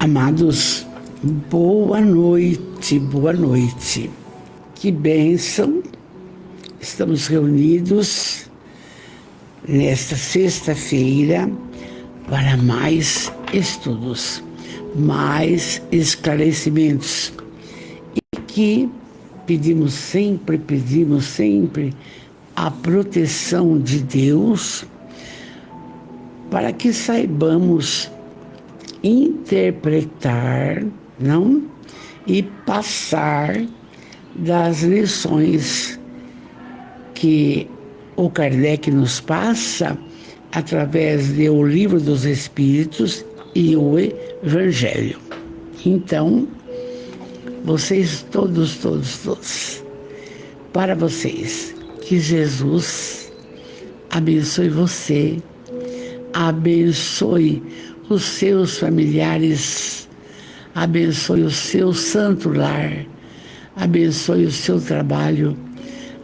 Amados, boa noite, boa noite. Que bênção! Estamos reunidos nesta sexta-feira para mais estudos, mais esclarecimentos. E que pedimos sempre a proteção de Deus para que saibamos interpretar, não? E passar das lições que o Kardec nos passa através do Livro dos Espíritos e o Evangelho. Então, vocês todos, para vocês, que Jesus abençoe você, abençoe os seus familiares, abençoe o seu santo lar, abençoe o seu trabalho,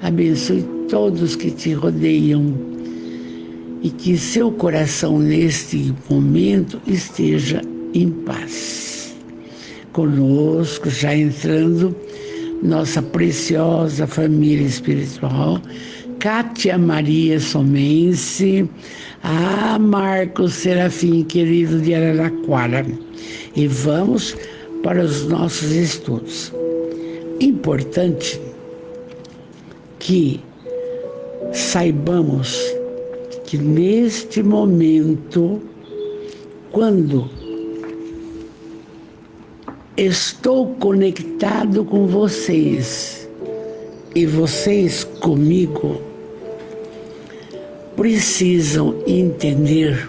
abençoe todos que te rodeiam e que seu coração neste momento esteja em paz. Conosco, já entrando, nossa preciosa família espiritual, Cátia Maria Somense, Marcos Serafim, querido de Araraquara. E vamos para os nossos estudos. Importante que saibamos que neste momento, quando estou conectado com vocês e vocês comigo, precisam entender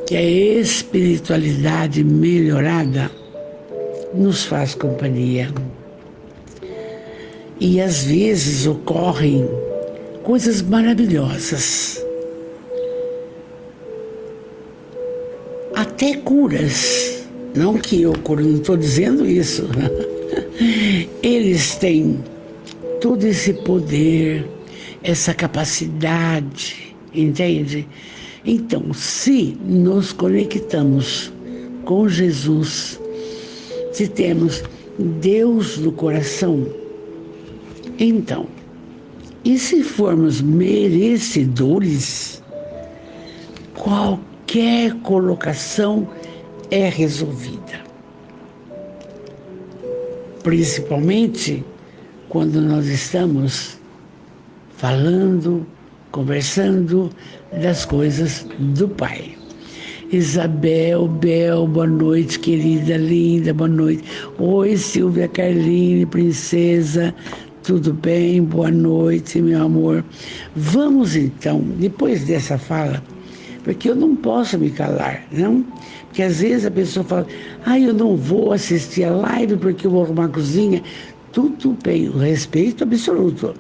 que a espiritualidade melhorada nos faz companhia. E às vezes ocorrem coisas maravilhosas, até curas. Não que eu curo, não estou dizendo isso. Eles têm todo esse poder, essa capacidade, entende? Então, se nos conectamos com Jesus, se temos Deus no coração, então, e se formos merecedores, qualquer colocação é resolvida. Principalmente quando nós estamos falando, conversando das coisas do Pai. Isabel, Bel, boa noite, querida, linda, boa noite. Oi, Silvia Carline, princesa, tudo bem? Boa noite, meu amor. Vamos então, depois dessa fala, porque eu não posso me calar, não? Porque às vezes a pessoa fala, eu não vou assistir a live porque eu vou arrumar a cozinha. Tudo bem, o respeito absoluto.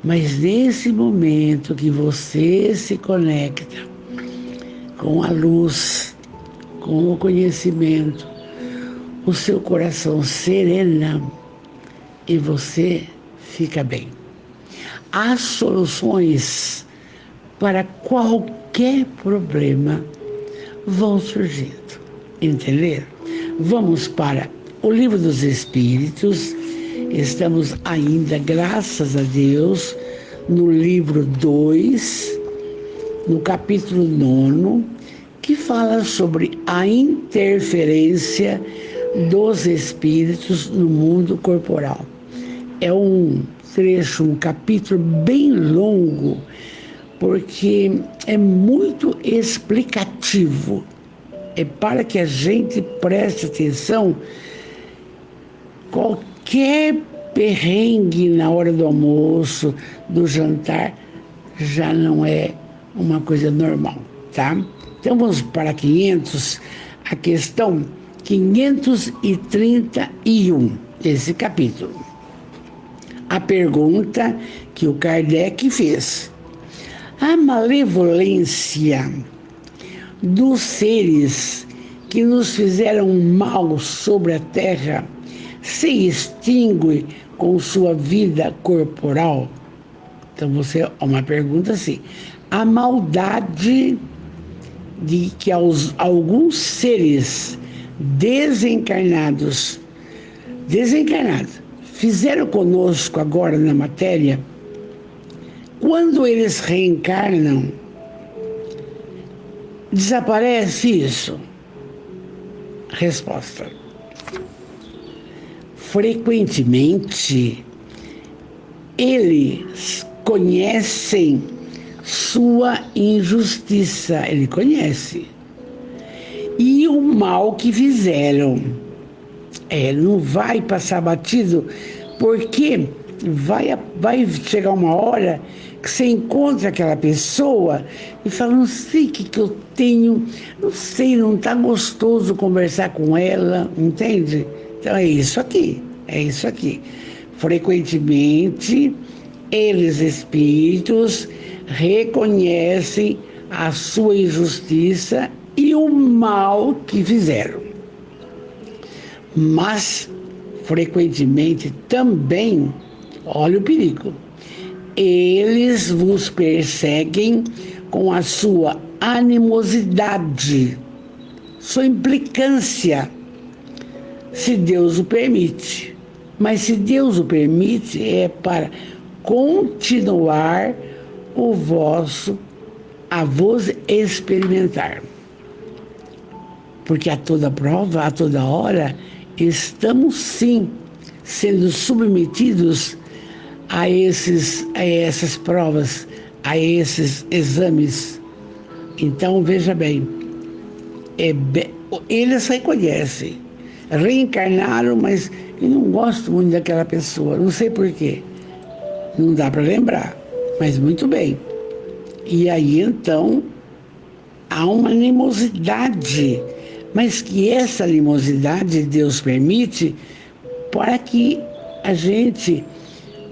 Mas nesse momento que você se conecta com a luz, com o conhecimento, o seu coração serena e você fica bem. As soluções para qualquer problema vão surgindo, entender? Vamos para o Livro dos Espíritos. Estamos ainda, graças a Deus, no livro 2, no capítulo 9, que fala sobre a interferência dos espíritos no mundo corporal. É um trecho, um capítulo bem longo, porque é muito explicativo. É para que a gente preste atenção. Qualquer perrengue na hora do almoço, do jantar, já não é uma coisa normal, tá? Então vamos para a questão 531, esse capítulo. A pergunta que o Kardec fez. A malevolência dos seres que nos fizeram mal sobre a terra se extingue com sua vida corporal? Então uma pergunta assim, a maldade de que alguns seres desencarnados, fizeram conosco agora na matéria, quando eles reencarnam, desaparece isso? Resposta: frequentemente eles conhecem sua injustiça, ele conhece, e o mal que fizeram. Não vai passar batido, porque vai chegar uma hora que você encontra aquela pessoa e fala, não sei o que eu tenho, não sei, não está gostoso conversar com ela, entende? Então é isso aqui. Frequentemente, eles, espíritos, reconhecem a sua injustiça e o mal que fizeram. Mas, frequentemente, também, olha o perigo, eles vos perseguem com a sua animosidade, sua implicância, se Deus o permite. Mas se Deus o permite, é para continuar a vos experimentar. Porque a toda prova, a toda hora, estamos sim sendo submetidos a essas provas, a esses exames. Então, veja bem, eles reconhecem, reencarnaram, mas eu não gosto muito daquela pessoa, não sei porquê. Não dá para lembrar, mas muito bem. E aí, então, há uma animosidade, mas que essa animosidade Deus permite para que a gente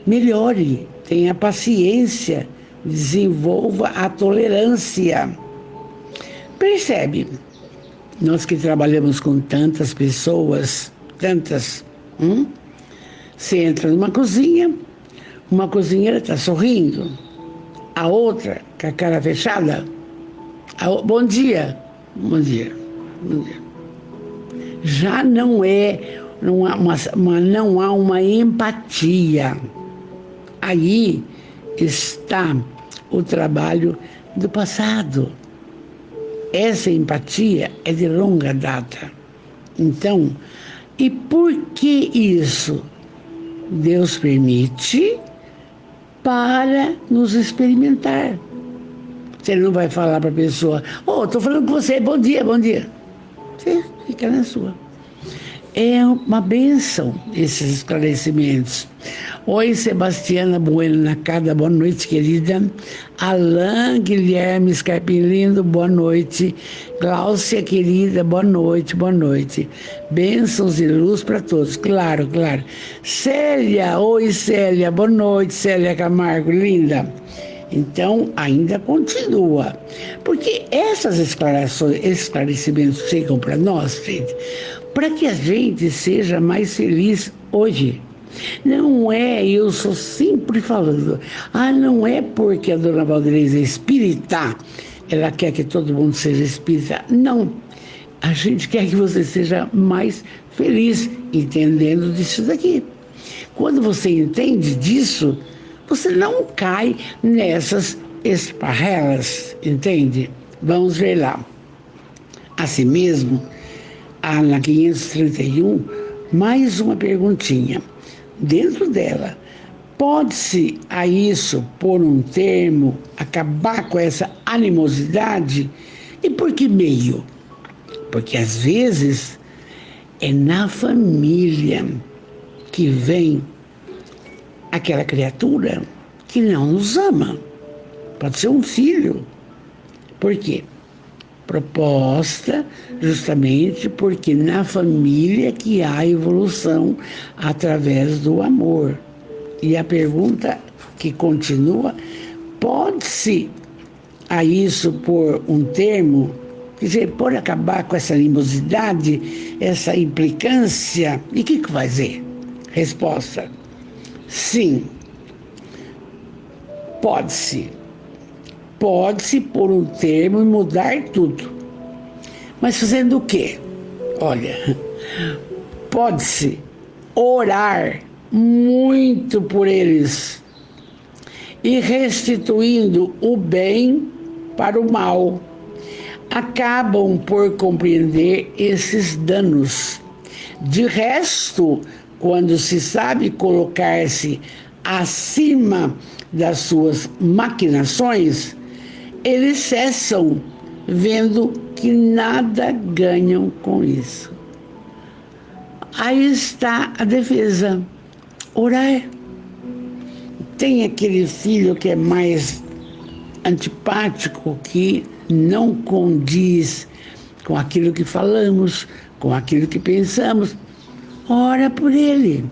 melhore, tenha paciência, desenvolva a tolerância. Percebe? Nós que trabalhamos com tantas pessoas, você entra numa cozinha, uma cozinheira está sorrindo, a outra com a cara fechada, bom dia. Já não há uma empatia. Aí está o trabalho do passado. Essa empatia é de longa data. Então, e por que isso? Deus permite para nos experimentar. Você não vai falar para a pessoa, estou falando com você, bom dia. Você fica na sua. É uma bênção esses esclarecimentos. Oi, Sebastiana Bueno Nakada, boa noite, querida. Alain Guilherme Scarpim, boa noite. Gláucia, querida, boa noite. Bênçãos e luz para todos, claro. Célia, oi, Célia, boa noite, Célia Camargo, linda. Então, ainda continua. Porque esses esclarecimentos chegam para nós, gente, para que a gente seja mais feliz hoje. Não é, eu sou sempre falando, não é porque a dona Valdereza é espírita, ela quer que todo mundo seja espírita. Não, a gente quer que você seja mais feliz, entendendo disso daqui. Quando você entende disso, você não cai nessas esparrelas, entende? Vamos ver lá. Assim mesmo, na 531, mais uma perguntinha. Dentro dela, pode-se a isso pôr um termo, acabar com essa animosidade? E por que meio? Porque às vezes é na família que vem aquela criatura que não nos ama. Pode ser um filho. Por quê? Proposta justamente porque na família que há evolução através do amor. E a pergunta que continua, pode-se a isso pôr um termo, quer dizer, por acabar com essa animosidade, essa implicância, e o que vai fazer? Resposta, sim, pode-se. Pode-se pôr um termo e mudar tudo. Mas fazendo o quê? Olha, pode-se orar muito por eles e restituindo o bem para o mal, acabam por compreender esses danos. De resto, quando se sabe colocar-se acima das suas maquinações, eles cessam, vendo que nada ganham com isso. Aí está a defesa: orar. Tem aquele filho que é mais antipático, que não condiz com aquilo que falamos, com aquilo que pensamos. Ora por ele,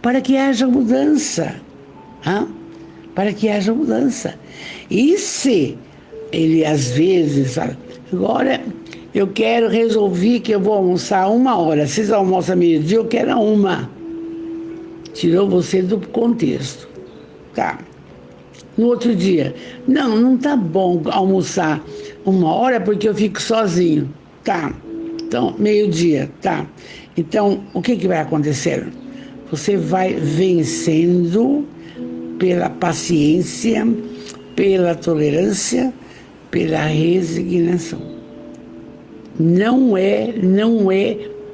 para que haja mudança. Para que haja mudança. E se ele às vezes fala: agora eu quero resolver que eu vou almoçar 1 hora, vocês almoçam meio-dia, eu quero 1. Tirou você do contexto. Tá. No outro dia: não tá bom almoçar 1 hora porque eu fico sozinho. Tá. Então, meio-dia, tá. Então, o que vai acontecer? Você vai vencendo pela paciência, pela tolerância, pela resignação. Não é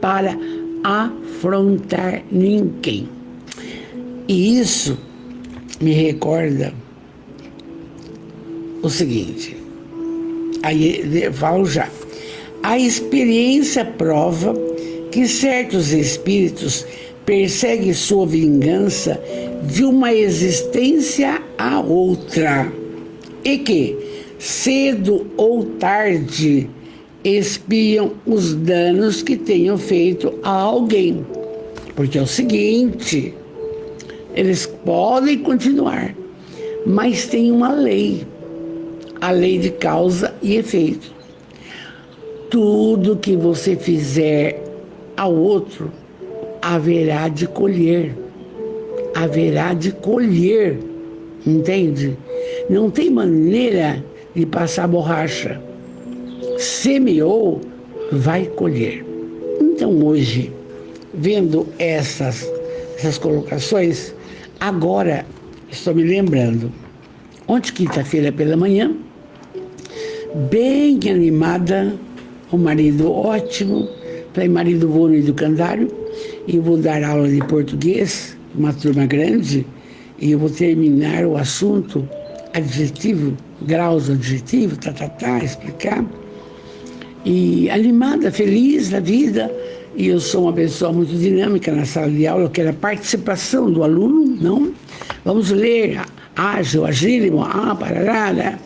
para afrontar ninguém. E isso me recorda o seguinte, aí eu falo já. A experiência prova que certos espíritos perseguem sua vingança de uma existência a outra e que, cedo ou tarde, expiam os danos que tenham feito a alguém. Porque é o seguinte, eles podem continuar, mas tem uma lei, a lei de causa e efeito. Tudo que você fizer ao outro, haverá de colher. Haverá de colher, entende? Não tem maneira de passar borracha. Semeou, vai colher. Então hoje, vendo essas colocações, agora estou me lembrando. Ontem, quinta-feira pela manhã, bem animada, o marido ótimo. Falei: marido, vou no educandário e vou dar aula de português, uma turma grande, e eu vou terminar o assunto adjetivo, graus adjetivos, explicar. E animada, feliz da vida, e eu sou uma pessoa muito dinâmica na sala de aula, eu quero a participação do aluno, não? Vamos ler, ágil, agílimo, parará.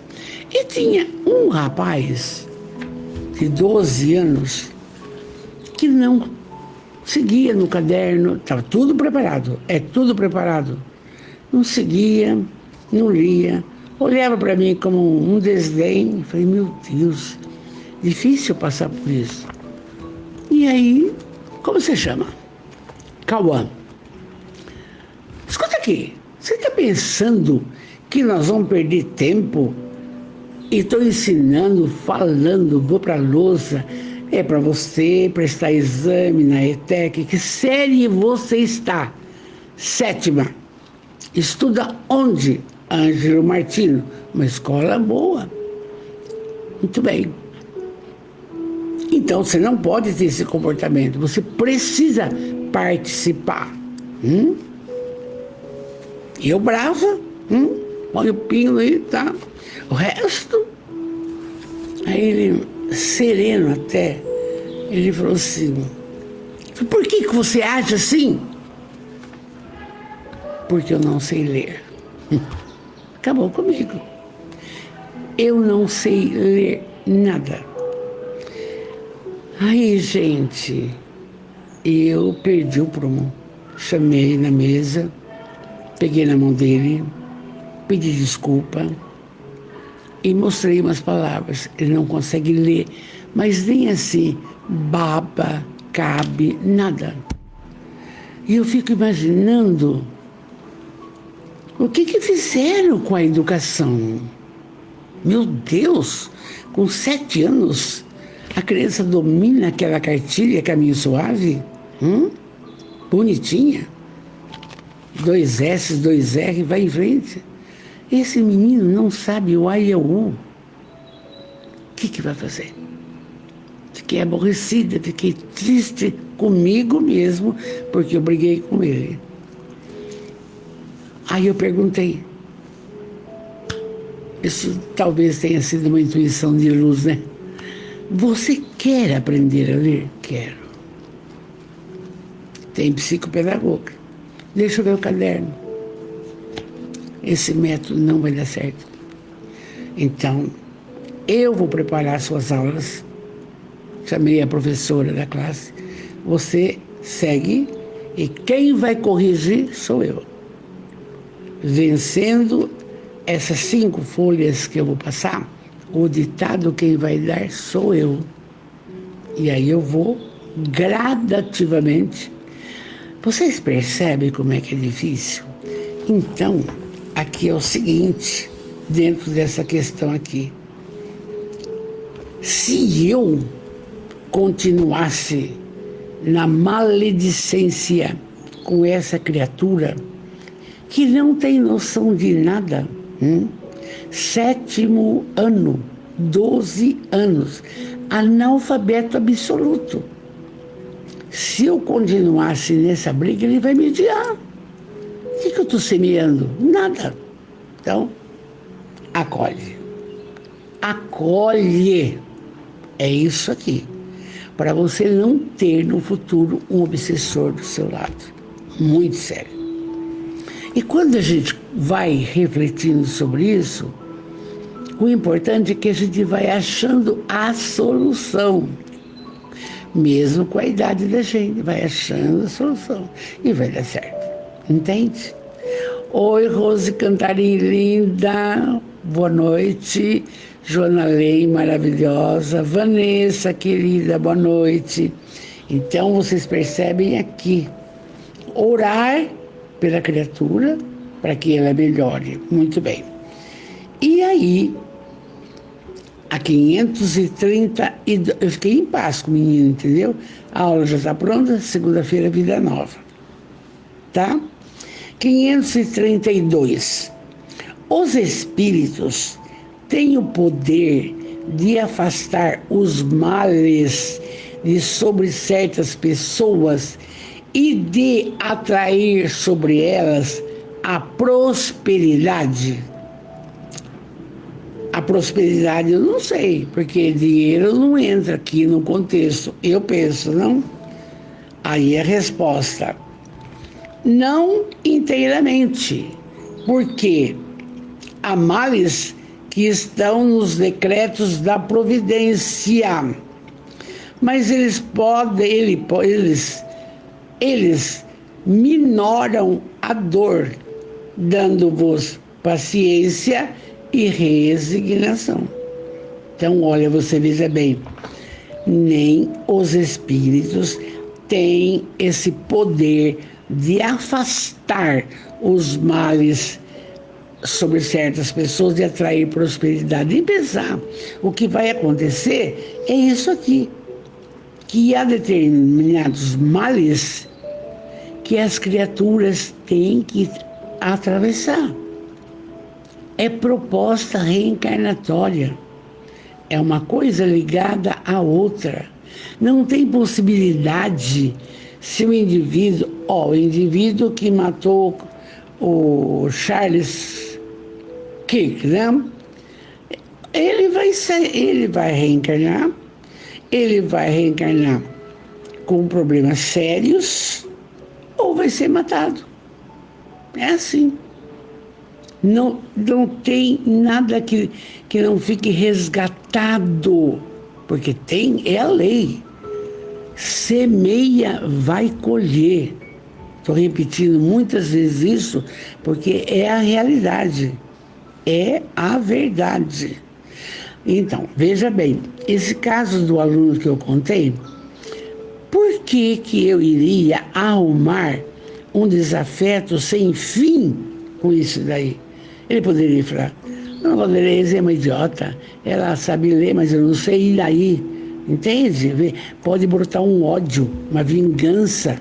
E tinha um rapaz de 12 anos que não seguia no caderno, estava tudo preparado, tudo preparado. Não seguia, não lia, olhava para mim como um desdém. Falei: meu Deus, difícil passar por isso. E aí, como você chama? Cauã. Escuta aqui, você está pensando que nós vamos perder tempo? E estou ensinando, falando, vou para a lousa, é para você prestar exame na ETEC. Que série você está? 7ª. Estuda onde? Ângelo Martino. Uma escola boa. Muito bem. Então você não pode ter esse comportamento. Você precisa participar. Eu brava. Põe o pino aí, tá? O resto. Aí ele, sereno até, ele falou assim: por que você age assim? Porque eu não sei ler. Acabou comigo. Eu não sei ler nada. Aí, gente, eu perdi o prumo. Chamei na mesa, peguei na mão dele, pedi desculpa e mostrei umas palavras. Ele não consegue ler, mas nem assim, baba, cabe, nada. E eu fico imaginando o que fizeram com a educação. Meu Deus, com 7 anos, A criança domina aquela cartilha, caminho suave, bonitinha, 2 S, 2 R, vai em frente. Esse menino não sabe o A e o U. O que vai fazer? Fiquei aborrecida, fiquei triste comigo mesmo, porque eu briguei com ele. Aí eu perguntei, isso talvez tenha sido uma intuição de luz, né? Você quer aprender a ler? Quero. Tem psicopedagoga. Deixa eu ver o caderno. Esse método não vai dar certo. Então, eu vou preparar suas aulas. Chamei a professora da classe. Você segue e quem vai corrigir sou eu. Vencendo essas 5 folhas que eu vou passar, o ditado quem vai dar sou eu. E aí eu vou gradativamente. Vocês percebem como é que é difícil? Então, aqui é o seguinte, dentro dessa questão aqui. Se eu continuasse na maledicência com essa criatura que não tem noção de nada, 7º ano, 12 anos, analfabeto absoluto. Se eu continuasse nessa briga, ele vai me odiar. O que eu estou semeando? Nada. Então, acolhe. Acolhe. É isso aqui. Para você não ter no futuro um obsessor do seu lado. Muito sério. E quando a gente vai refletindo sobre isso, o importante é que a gente vai achando a solução. Mesmo com a idade da gente, vai achando a solução. E vai dar certo. Entende? Oi, Rose Cantarim linda. Boa noite. Joana Lei, maravilhosa. Vanessa, querida, boa noite. Então, vocês percebem aqui. Orar pela criatura para que ela melhore. Muito bem. E aí, a 532, eu fiquei em paz com o menino, entendeu? A aula já está pronta, segunda-feira, vida nova. Tá? 532. Os espíritos têm o poder de afastar os males de sobre certas pessoas e de atrair sobre elas a prosperidade. A prosperidade eu não sei, porque dinheiro não entra aqui no contexto. Eu penso, não? Aí a resposta. Não inteiramente, porque há males que estão nos decretos da providência. Mas eles minoram a dor, dando-vos paciência e resignação. Então, olha, você veja bem, nem os espíritos têm esse poder de afastar os males sobre certas pessoas, de atrair prosperidade. Nem pensar, o que vai acontecer é isso aqui, que há determinados males que as criaturas têm que atravessar. É proposta reencarnatória. É uma coisa ligada à outra. Não tem possibilidade se o indivíduo... o indivíduo que matou o Charles Kirk, né? Ele vai reencarnar com problemas sérios ou vai ser matado. É assim. Não tem nada que não fique resgatado, porque é a lei. Semeia, vai colher. Estou repetindo muitas vezes isso, porque é a realidade, é a verdade. Então, veja bem, esse caso do aluno que eu contei, por que eu iria arrumar um desafeto sem fim com isso daí? Ele poderia falar, não, Vanderlei é uma idiota, ela sabe ler, mas eu não sei, e daí? Entende? Pode brotar um ódio, uma vingança.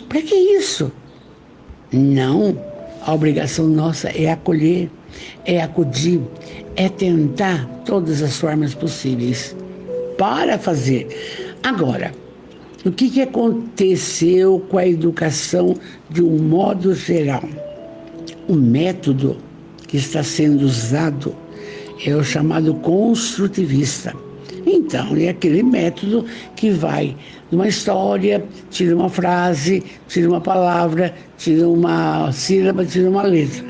Para que isso? Não. A obrigação nossa é acolher, é acudir, é tentar todas as formas possíveis para fazer. Agora, o que aconteceu com a educação de um modo geral? O método que está sendo usado é o chamado construtivista. Então, é aquele método que vai numa história, tira uma frase, tira uma palavra, tira uma sílaba, tira uma letra.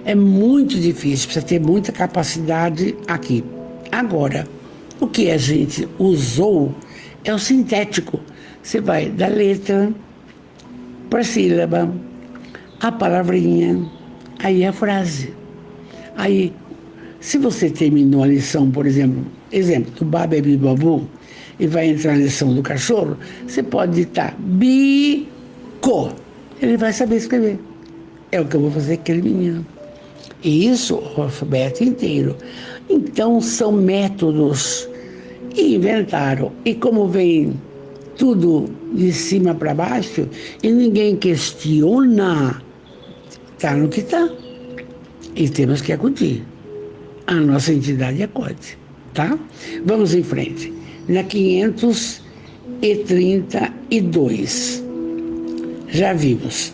É muito difícil, precisa ter muita capacidade aqui. Agora, o que a gente usou é o sintético. Você vai da letra para a sílaba, a palavrinha, aí a frase. Aí, se você terminou a lição, por exemplo, do Babebi Babu, e vai entrar na lição do cachorro, você pode ditar bico. Ele vai saber escrever. É o que eu vou fazer com aquele menino. E isso, o alfabeto inteiro. Então, são métodos que inventaram. E como vem tudo de cima para baixo, e ninguém questiona, está no que está. E temos que acudir. A nossa entidade acode, tá? Vamos em frente. Na 532, já vimos.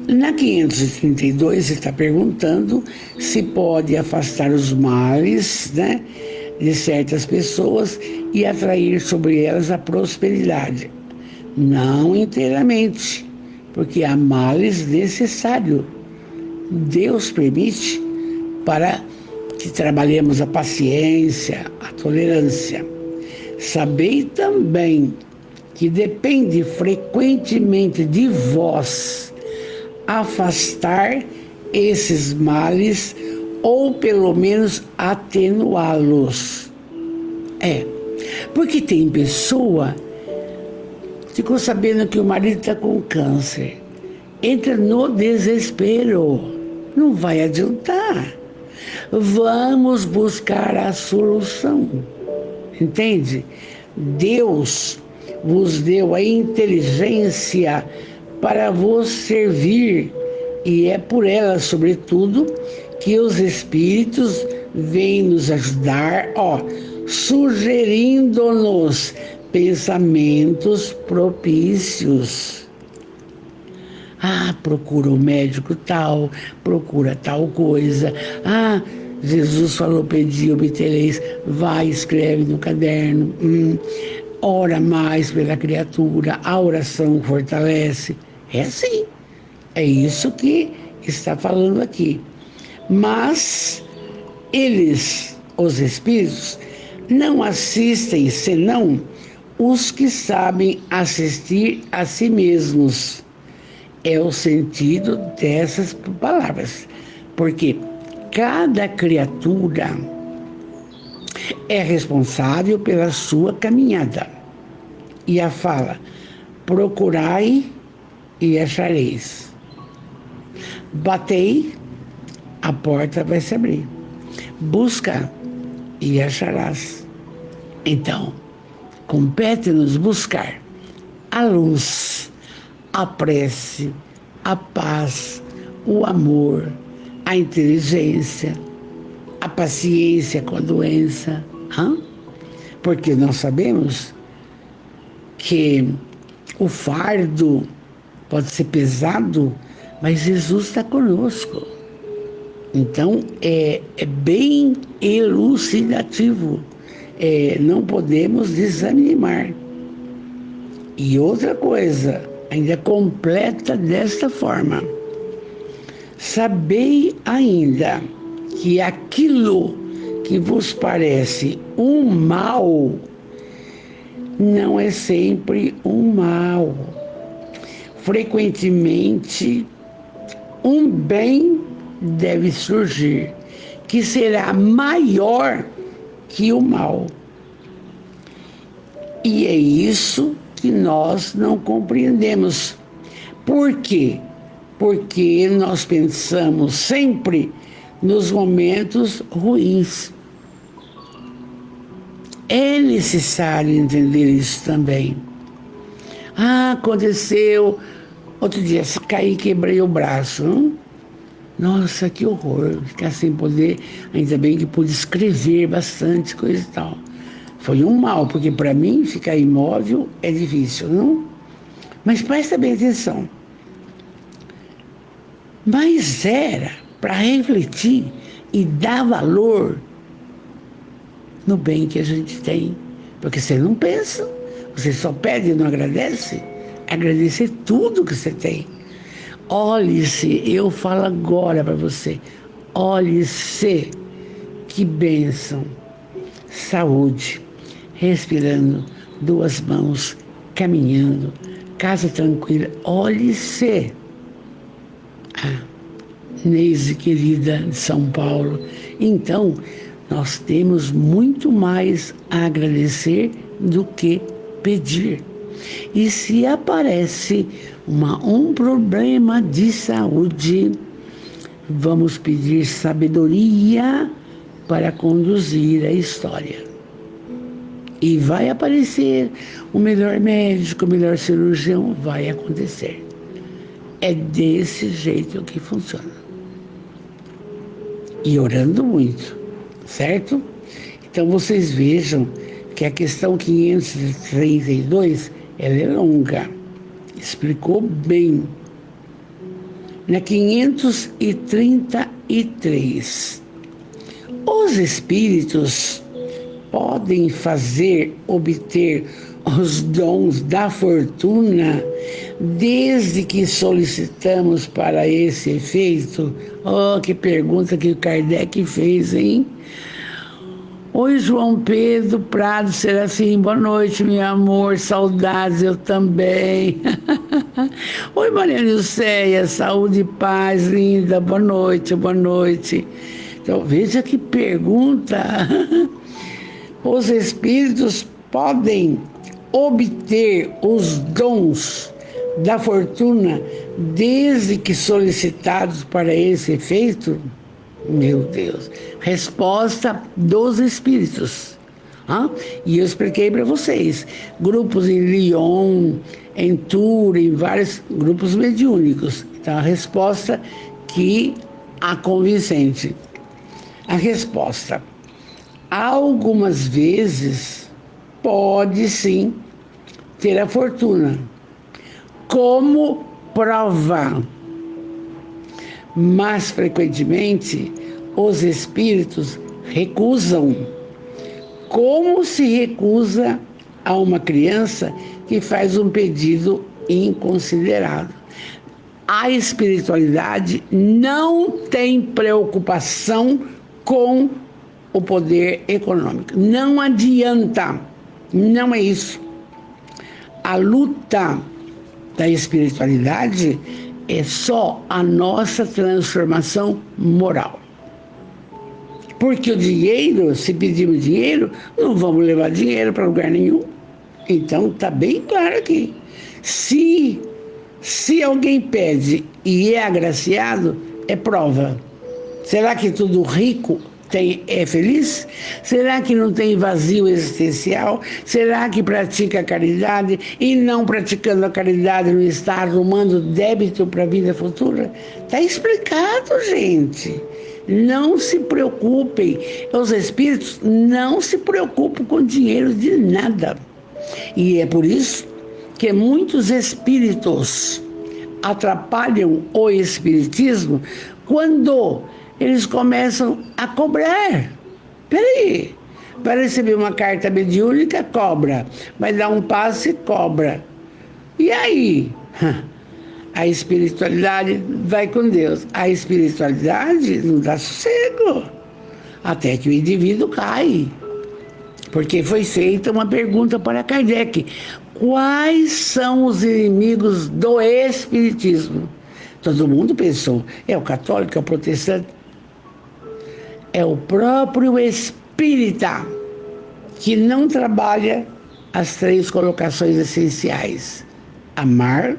Na 532, ele está perguntando se pode afastar os males, né, de certas pessoas e atrair sobre elas a prosperidade. Não inteiramente, porque há males necessários. Deus permite para que trabalhemos a paciência, a tolerância. Sabei também que depende frequentemente de vós afastar esses males ou pelo menos atenuá-los. Porque tem pessoa que ficou sabendo que o marido está com câncer, entra no desespero, não vai adiantar. Vamos buscar a solução, entende? Deus vos deu a inteligência para vos servir, e é por ela, sobretudo, que os espíritos vêm nos ajudar, sugerindo-nos pensamentos propícios. Procura o médico tal, procura tal coisa. Jesus falou, pedi, obtereis. Vai, escreve no caderno. Ora mais pela criatura, a oração fortalece. É assim. É isso que está falando aqui. Mas eles, os espíritos, não assistem senão os que sabem assistir a si mesmos. É o sentido dessas palavras. Porque cada criatura é responsável pela sua caminhada. E a fala, procurai e achareis. Batei, a porta vai se abrir. Busca e acharás. Então, compete-nos buscar a luz, a prece, a paz, o amor, a inteligência, a paciência com a doença. Porque nós sabemos que o fardo pode ser pesado, mas Jesus está conosco. Então, é bem elucidativo. Não podemos desanimar. E outra coisa, ainda completa desta forma. Sabei ainda que aquilo que vos parece um mal, não é sempre um mal. Frequentemente, um bem deve surgir, que será maior que o mal. E é isso que nós não compreendemos. Por quê? Porque nós pensamos sempre nos momentos ruins. É necessário entender isso também. Ah, aconteceu. Outro dia, se caí e quebrei o braço. Nossa, que horror. Ficar sem poder. Ainda bem que pude escrever bastante coisa e tal. Foi um mal, porque para mim ficar imóvel é difícil, não? Mas presta bem atenção. Mas era para refletir e dar valor no bem que a gente tem. Porque você não pensa, você só pede e não agradece. Agradecer tudo que você tem. Olhe-se, eu falo agora para você. Olhe-se, que bênção. Saúde, respirando, 2 mãos, caminhando, casa tranquila. Olhe-se. Neise querida de São Paulo. Então, nós temos muito mais a agradecer do que pedir. E se aparece um problema de saúde, vamos pedir sabedoria para conduzir a história. E vai aparecer o melhor médico, o melhor cirurgião, vai acontecer. É desse jeito que funciona. E orando muito, certo? Então vocês vejam que a questão 532, ela é longa. Explicou bem. Na 533, os espíritos podem obter os dons da fortuna desde que solicitamos para esse efeito? Oh, que pergunta que o Kardec fez, hein? Oi, João Pedro Prado Serafim, boa noite, meu amor, saudades, eu também. Oi, Maria Nilceia, saúde e paz, linda, boa noite, boa noite. Então, veja que pergunta. Os espíritos podem obter os dons da fortuna desde que solicitados para esse efeito? Meu Deus. Resposta dos espíritos. E eu expliquei para vocês. Grupos em Lyon, em Tours, em vários grupos mediúnicos. Então, a resposta que a convincente. A resposta. Algumas vezes pode sim ter a fortuna como prova, mas frequentemente os espíritos recusam, como se recusa a uma criança que faz um pedido inconsiderado. A espiritualidade não tem preocupação com o poder econômico. Não adianta. Não é isso. A luta da espiritualidade é só a nossa transformação moral. Porque o dinheiro, se pedirmos dinheiro, não vamos levar dinheiro para lugar nenhum. Então, está bem claro aqui. Se alguém pede e é agraciado, é prova. Será que todo rico é feliz? Será que não tem vazio existencial? Será que pratica a caridade e não praticando a caridade não está arrumando débito para a vida futura? Está explicado, gente. Não se preocupem. Os espíritos não se preocupam com dinheiro de nada. E é por isso que muitos espíritos atrapalham o espiritismo quando eles começam a cobrar. Peraí, para receber uma carta mediúnica, cobra. Vai dar um passe, cobra. E aí? A espiritualidade vai com Deus. A espiritualidade não dá sossego. Até que o indivíduo cai. Porque foi feita uma pergunta para Kardec. Quais são os inimigos do espiritismo? Todo mundo pensou, é o católico, é o protestante. É o próprio espírita que não trabalha as 3 colocações essenciais: amar,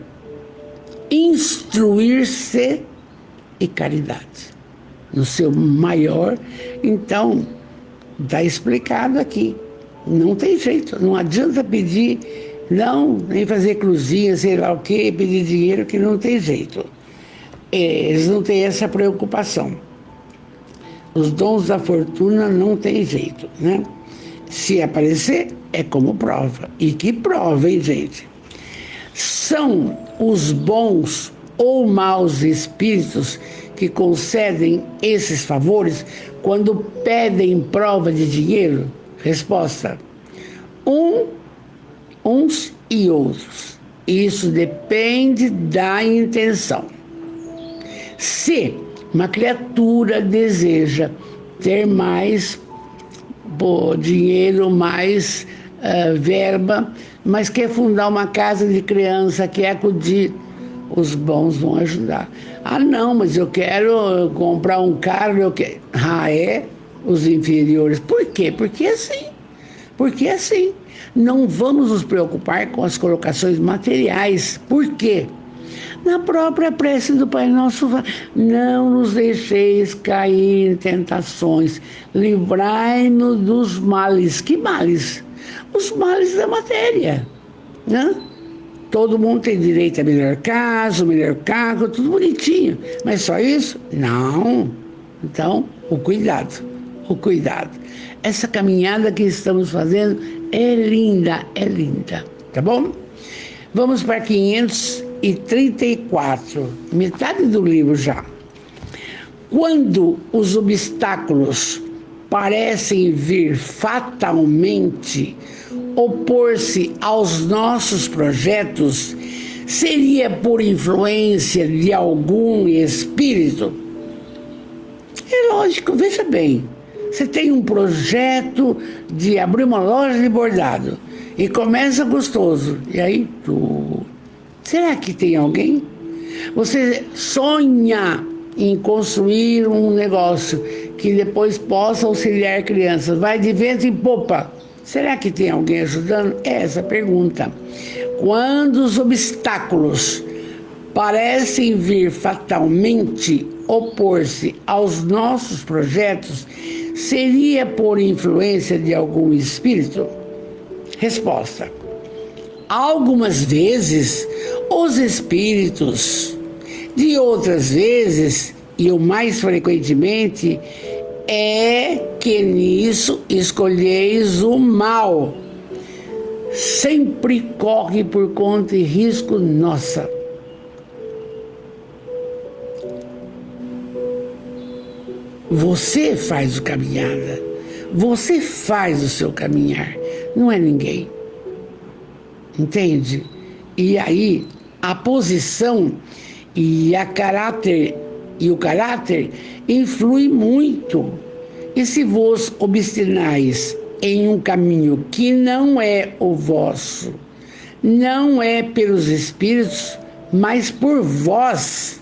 instruir-se e caridade. No seu maior. Então, está explicado aqui. Não tem jeito, não adianta pedir, não, nem fazer cruzinha, sei lá o quê, pedir dinheiro, que não tem jeito. Eles não têm essa preocupação. Os dons da fortuna não tem jeito, né? Se aparecer, é como prova. E que prova, hein, gente? São os bons ou maus espíritos que concedem esses favores quando pedem prova de dinheiro? Resposta: uns e outros. Isso depende da intenção. Se uma criatura deseja ter mais dinheiro, mais verba, mas quer fundar uma casa de criança, quer acudir, os bons vão ajudar. Ah, não, mas eu quero comprar um carro, eu quero... Ah, é? Os inferiores. Por quê? Porque é assim. Porque é assim. Não vamos nos preocupar com as colocações materiais. Por quê? Na própria prece do Pai Nosso, não nos deixeis cair em tentações, livrai-nos dos males. Que males? Os males da matéria, né? Todo mundo tem direito a melhor casa, melhor carro, tudo bonitinho. Mas só isso? Não. Então, o cuidado. Essa caminhada que estamos fazendo é linda, tá bom? Vamos para 534, metade do livro já. Quando os obstáculos parecem vir fatalmente opor-se aos nossos projetos, seria por influência de algum espírito? É lógico, veja bem. Você tem um projeto de abrir uma loja de bordado e começa gostoso, e aí será que tem alguém? Você sonha em construir um negócio que depois possa auxiliar crianças, vai de vento em popa. Será que tem alguém ajudando? É essa a pergunta. Quando os obstáculos parecem vir fatalmente opor-se aos nossos projetos, seria por influência de algum espírito? Resposta: algumas vezes os espíritos, de outras vezes, e o mais frequentemente, é que nisso escolheis o mal. Sempre corre por conta e risco nossa. Você faz o caminhada, você faz o seu caminhar, não é ninguém. Entende? E aí, a posição e o caráter influi muito. E se vos obstinais em um caminho que não é o vosso, não é pelos espíritos, mas por vós,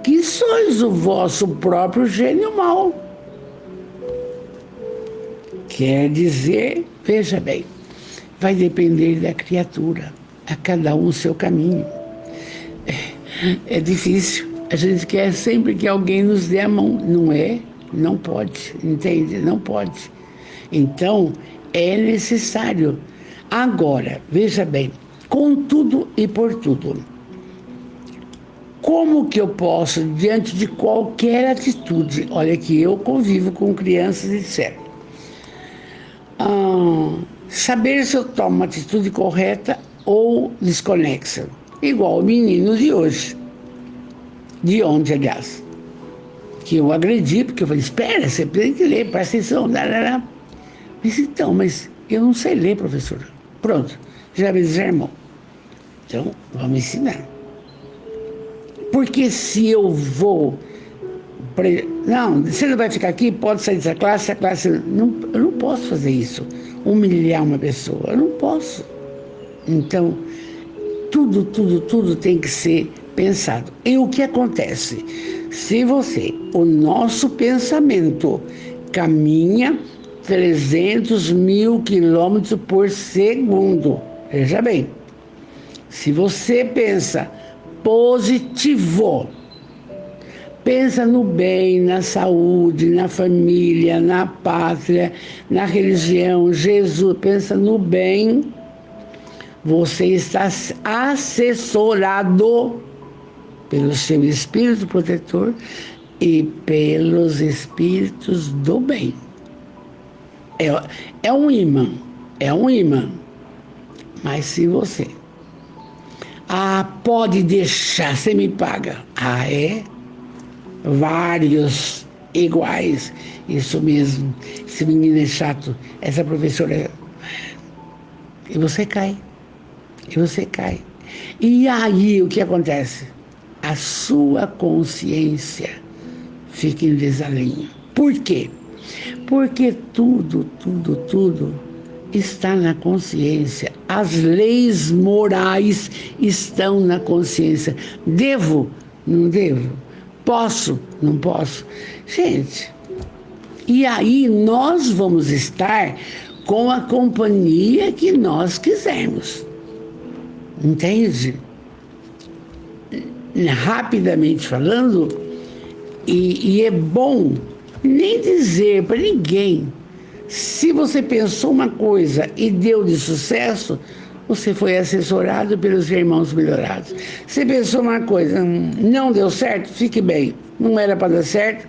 que sois o vosso próprio gênio mau. Quer dizer, veja bem, vai depender da criatura, a cada um o seu caminho. É difícil, a gente quer sempre que alguém nos dê a mão, não é? Não pode, entende? Não pode. Então, é necessário. Agora, veja bem, com tudo e por tudo, como que eu posso, diante de qualquer atitude, olha que eu convivo com crianças, etc., saber se eu tomo uma atitude correta ou desconexa, igual o menino de hoje, de ontem, aliás, que eu agredi, porque eu falei, espera, você tem que ler, presta atenção, mas eu não sei ler, professora. Pronto, já me desarmou. Então, vamos ensinar. Porque se eu vou... Não, você não vai ficar aqui, pode sair dessa classe, a classe... Não, eu não posso fazer isso, humilhar uma pessoa, eu não posso. Então, tudo tem que ser pensado. E o que acontece? Se o nosso pensamento caminha 300 mil quilômetros por segundo, veja bem, se você pensa positivo, Pensa no bem, na saúde, na família, na pátria, na religião. Jesus, pensa no bem. Você está assessorado pelo seu espírito protetor e pelos espíritos do bem. É um imã, Mas se você... pode deixar, você me paga. É? Vários iguais. Isso mesmo. Esse menino é chato, essa professora... E você cai. E aí o que acontece? A sua consciência fica em desalinho. Por quê? Porque tudo está na consciência. As leis morais estão na consciência. Devo? Não devo? Posso? Não posso? Gente, e aí nós vamos estar com a companhia que nós quisermos. Entende? Rapidamente falando, e é bom nem dizer para ninguém. Se você pensou uma coisa e deu de sucesso, você foi assessorado pelos irmãos melhorados. Se pensou uma coisa, não deu certo, fique bem. Não era para dar certo,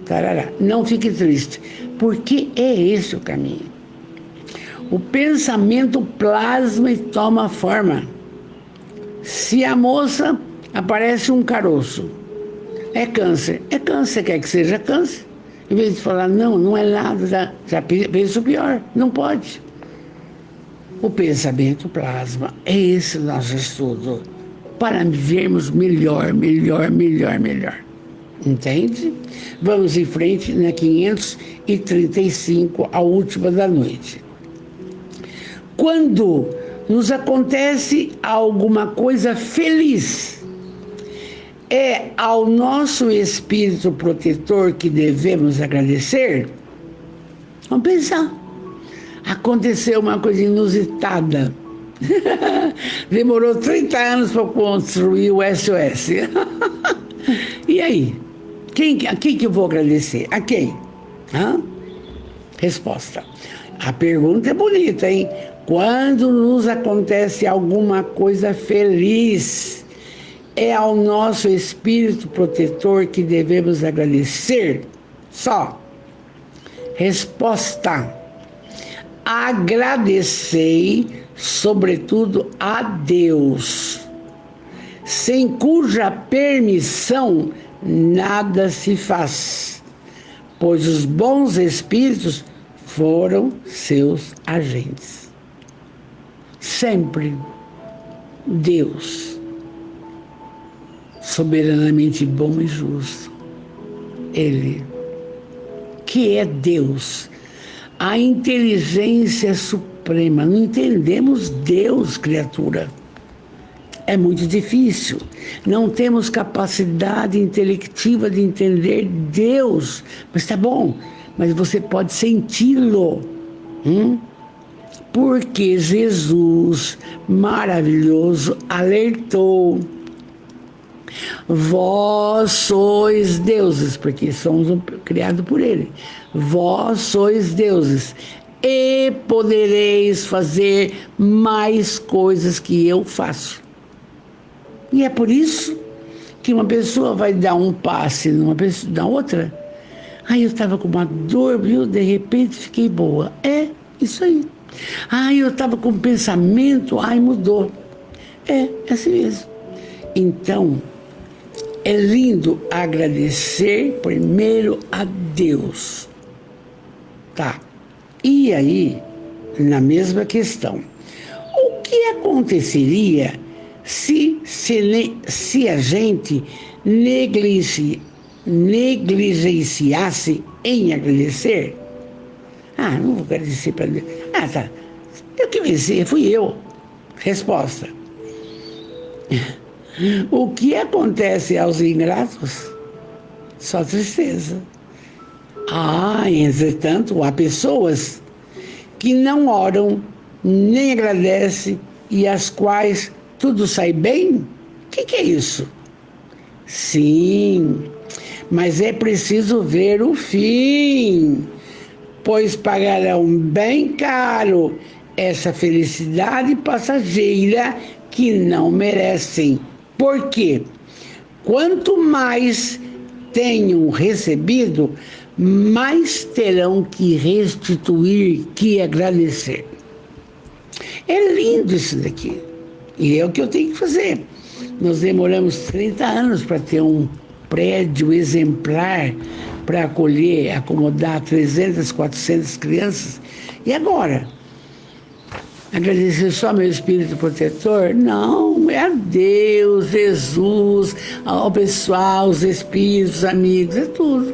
tarará. Não fique triste, porque é esse o caminho. O pensamento plasma e toma forma. Se a moça aparece um caroço, é câncer. É câncer, quer que seja câncer. Em vez de falar, não é nada, já pensa o pior, não pode. O pensamento plasma, é esse o nosso estudo, para vermos melhor. Entende? Vamos em frente na 535, a última da noite. Quando nos acontece alguma coisa feliz, é ao nosso espírito protetor que devemos agradecer? Vamos pensar. Aconteceu uma coisa inusitada. Demorou 30 anos para construir o SOS. E aí? A quem que eu vou agradecer? A quem? Resposta. A pergunta é bonita, hein? Quando nos acontece alguma coisa feliz, é ao nosso espírito protetor que devemos agradecer? Só. Resposta. Agradecei, sobretudo, a Deus, sem cuja permissão nada se faz, pois os bons espíritos foram seus agentes. Sempre Deus, soberanamente bom e justo, Ele, que é Deus, a inteligência suprema. Não entendemos Deus, criatura. É muito difícil. Não temos capacidade intelectiva de entender Deus. Mas tá bom, mas você pode senti-lo. Porque Jesus, maravilhoso, alertou: vós sois deuses, porque somos criados por Ele. Vós sois deuses e podereis fazer mais coisas que eu faço. E é por isso que uma pessoa vai dar um passe na outra. Eu estava com uma dor, viu? De repente fiquei boa. É isso aí. Eu estava com um pensamento, mudou. É assim mesmo. Então, é lindo agradecer primeiro a Deus. Tá. E aí, na mesma questão, o que aconteceria se a gente negligenciasse em agradecer? Não vou agradecer para Deus. Tá. Eu que venci, fui eu. Resposta. O que acontece aos ingratos? Só tristeza. Entretanto, há pessoas que não oram, nem agradecem, e às quais tudo sai bem? O que é isso? Sim, mas é preciso ver o fim, pois pagarão bem caro essa felicidade passageira que não merecem. Por quê? Quanto mais tenham recebido, mais terão que restituir, que agradecer. É lindo isso daqui. E é o que eu tenho que fazer. Nós demoramos 30 anos para ter um prédio exemplar para acolher, acomodar 300, 400 crianças. E agora? Agradecer só meu espírito protetor? Não, é a Deus, Jesus, ao pessoal, os espíritos, os amigos, é tudo.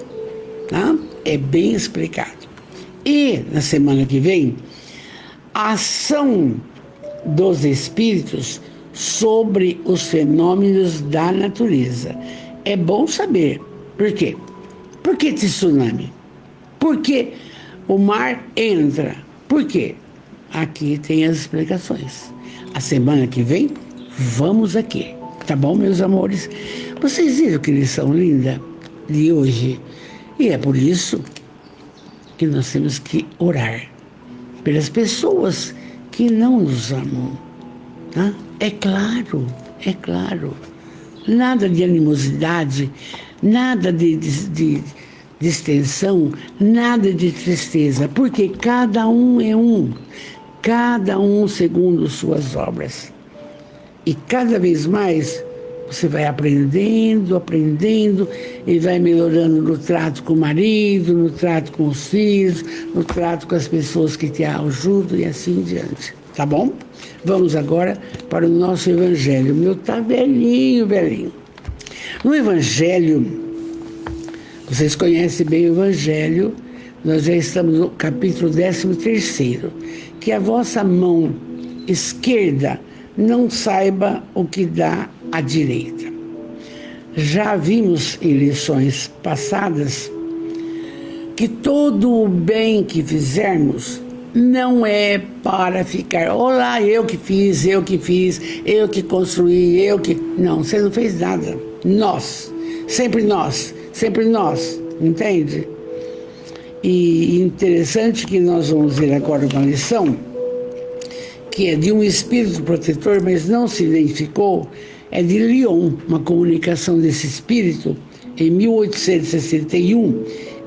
Tá? É bem explicado. E na semana que vem, a ação dos espíritos sobre os fenômenos da natureza. É bom saber. Por quê? Por que tsunami? Por que o mar entra? Por quê? Aqui tem as explicações. A semana que vem, vamos aqui. Tá bom, meus amores? Vocês viram que lição linda de hoje? E é por isso que nós temos que orar pelas pessoas que não nos amam. Tá? É claro. Nada de animosidade, nada de distensão, nada de tristeza, porque cada um é um, cada um segundo suas obras. E cada vez mais você vai aprendendo e vai melhorando no trato com o marido, no trato com os filhos, no trato com as pessoas que te ajudam e assim diante. Tá bom? Vamos agora para o nosso Evangelho. O meu tá velhinho. No Evangelho, vocês conhecem bem o Evangelho, nós já estamos no capítulo 13º, que a vossa mão esquerda não saiba o que dá à direita. Já vimos em lições passadas que todo o bem que fizermos não é para ficar, olá, eu que fiz, eu que construí, Não, você não fez nada. Nós, sempre nós, entende? E interessante que nós vamos ver agora uma lição que é de um espírito protetor, mas não se identificou, é de Lyon, uma comunicação desse espírito em 1861,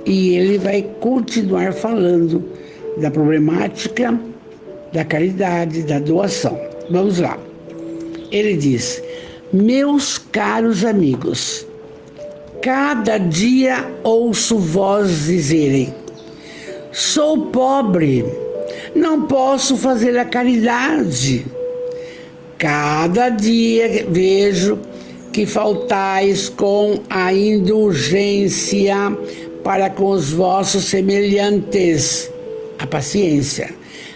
e ele vai continuar falando da problemática da caridade, da doação. Vamos lá. Ele diz: meus caros amigos, cada dia ouço vós dizerem: sou pobre, não posso fazer a caridade. Cada dia vejo que faltais com a indulgência para com os vossos semelhantes, a paciência.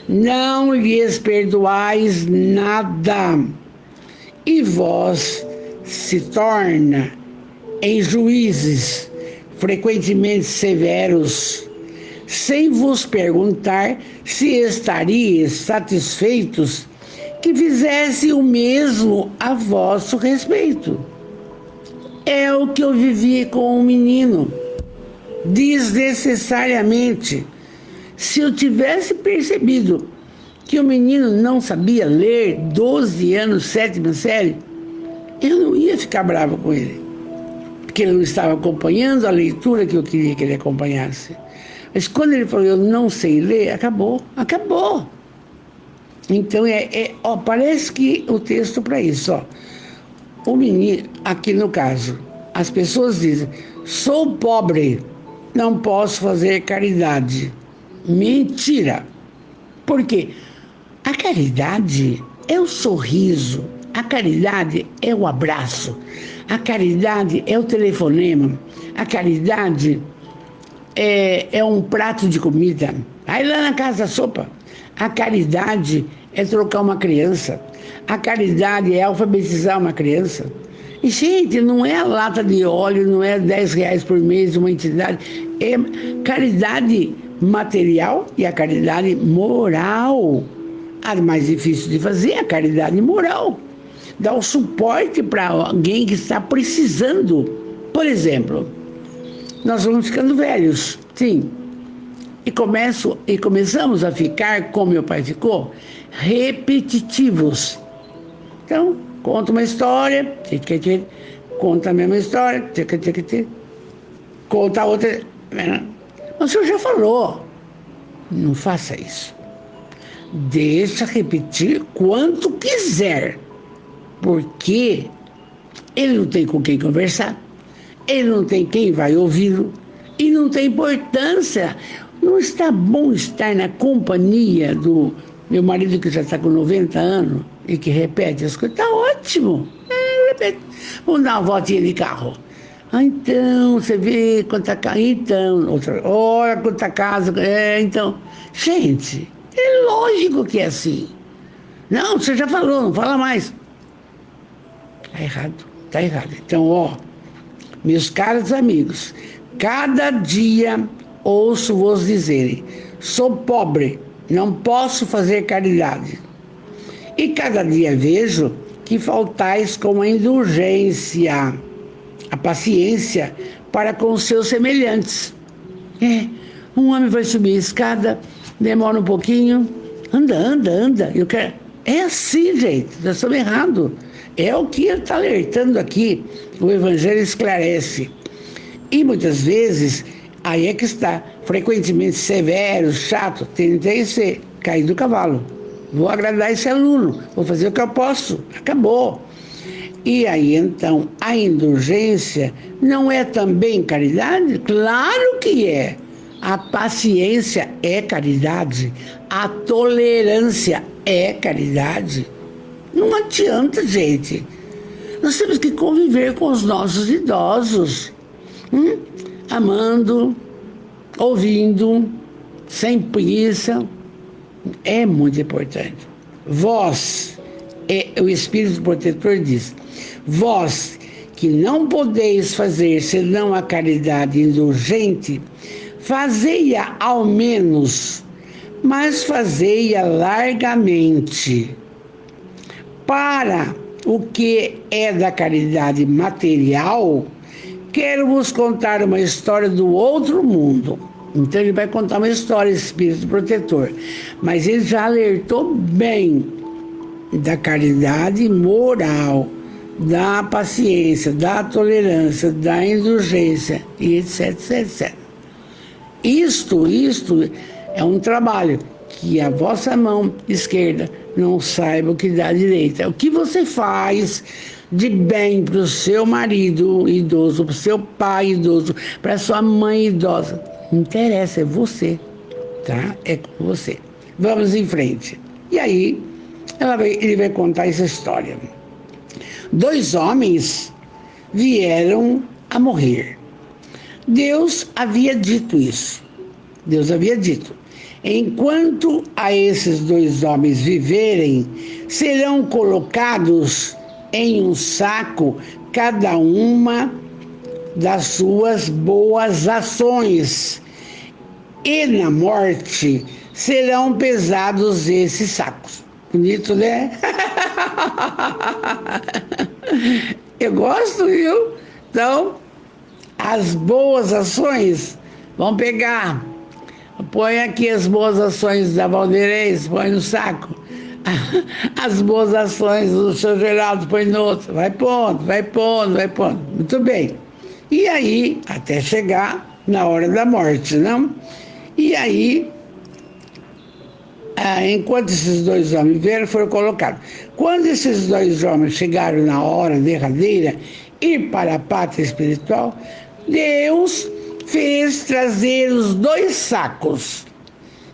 Não lhes perdoais nada, e vós se torna em juízes frequentemente severos, sem vos perguntar se estariais satisfeitos que fizesse o mesmo a vosso respeito. É o que eu vivi com um menino, desnecessariamente. Se eu tivesse percebido que o menino não sabia ler, 12 anos, 7ª série, eu não ia ficar bravo com ele, porque ele não estava acompanhando a leitura que eu queria que ele acompanhasse. Mas quando ele falou, eu não sei ler, acabou. Então, parece que o texto para isso, o menino, aqui no caso, as pessoas dizem, sou pobre, não posso fazer caridade. Mentira. Por quê? A caridade é o sorriso, a caridade é o abraço, a caridade é o telefonema, a caridade é um prato de comida. Aí lá na casa sopa. A caridade é trocar uma criança. A caridade é alfabetizar uma criança. E, gente, não é a lata de óleo, não é R$10 por mês uma entidade. É caridade material e a caridade moral. A mais difícil de fazer é a caridade moral. Dar o suporte para alguém que está precisando. Por exemplo, nós vamos ficando velhos, sim. E começamos a ficar, como meu pai ficou, repetitivos. Então, conta uma história, conta a mesma história, conta a outra. Mas o senhor já falou. Não faça isso. Deixa repetir quanto quiser, porque ele não tem com quem conversar, ele não tem quem vai ouvi-lo, e não tem importância. Não está bom estar na companhia do meu marido, que já está com 90 anos e que repete as coisas? Está ótimo. Repete. Vamos dar uma voltinha de carro. Então, você vê quanta casa. Então, olha quanta casa. Então. Gente, é lógico que é assim. Não, você já falou, não fala mais. Está errado, está errado. Então, meus caros amigos, cada dia ouço-vos dizerem: sou pobre, não posso fazer caridade. E cada dia vejo que faltais com a indulgência, a paciência para com os seus semelhantes. Um homem vai subir a escada, demora um pouquinho, anda. Eu quero. É assim, gente, nós estamos errados. É o que ele está alertando aqui, o Evangelho esclarece. E muitas vezes, aí é que está, frequentemente severo, chato, tentei ser, cair do cavalo. Vou agradar esse aluno, vou fazer o que eu posso, acabou. E aí, então, a indulgência não é também caridade? Claro que é. A paciência é caridade, a tolerância é caridade. Não adianta, gente. Nós temos que conviver com os nossos idosos, amando, ouvindo, sem preguiça. É muito importante. Vós, o Espírito Protetor diz: vós que não podeis fazer senão a caridade indulgente, fazei-a ao menos, mas fazei-a largamente. Para o que é da caridade material, quero vos contar uma história do outro mundo. Então ele vai contar uma história, esse Espírito Protetor. Mas ele já alertou bem da caridade moral, da paciência, da tolerância, da indulgência, e etc. Isto é um trabalho que a vossa mão esquerda não saiba o que dá a direita. O que você faz de bem para o seu marido idoso, para o seu pai idoso, para a sua mãe idosa, não interessa, é você, tá? É com você. Vamos em frente. E aí, ele vai contar essa história. 2 homens vieram a morrer. Deus havia dito isso. Deus havia dito: enquanto a esses 2 homens viverem, serão colocados em um saco cada uma das suas boas ações, e na morte serão pesados esses sacos. Bonito, né? Eu gosto, viu? Então, as boas ações vão pegar. Põe aqui as boas ações da Valdeirês, põe no saco. As boas ações do seu Geraldo, põe no outro. Vai pondo. Muito bem. E aí, até chegar na hora da morte, não? E aí, enquanto esses 2 homens vieram, foram colocados. Quando esses 2 homens chegaram na hora derradeira, ir para a pátria espiritual, Deus fez trazer os 2 sacos,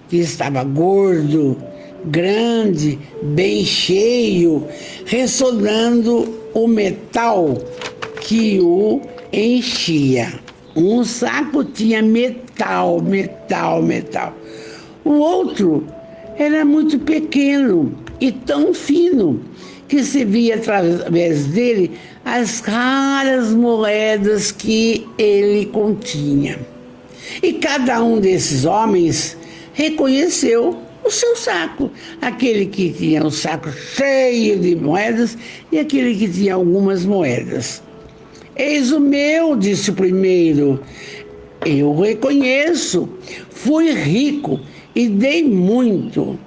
que estava gordo, grande, bem cheio, ressonando o metal que o enchia. Um saco tinha metal. O outro era muito pequeno e tão fino que se via através dele as raras moedas que ele continha. E cada um desses homens reconheceu o seu saco, aquele que tinha o saco cheio de moedas e aquele que tinha algumas moedas. Eis o meu, disse o primeiro. Eu reconheço, fui rico e dei muito.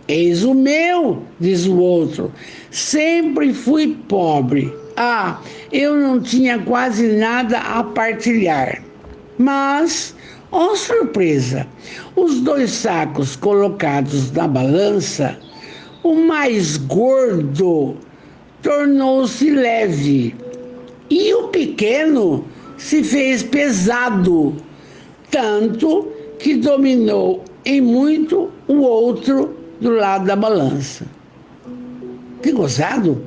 Eis o meu, diz o outro, sempre fui pobre. Eu não tinha quase nada a partilhar. Mas, ó surpresa, os 2 sacos colocados na balança, o mais gordo tornou-se leve e o pequeno se fez pesado, tanto que dominou em muito o outro do lado da balança. Que gozado!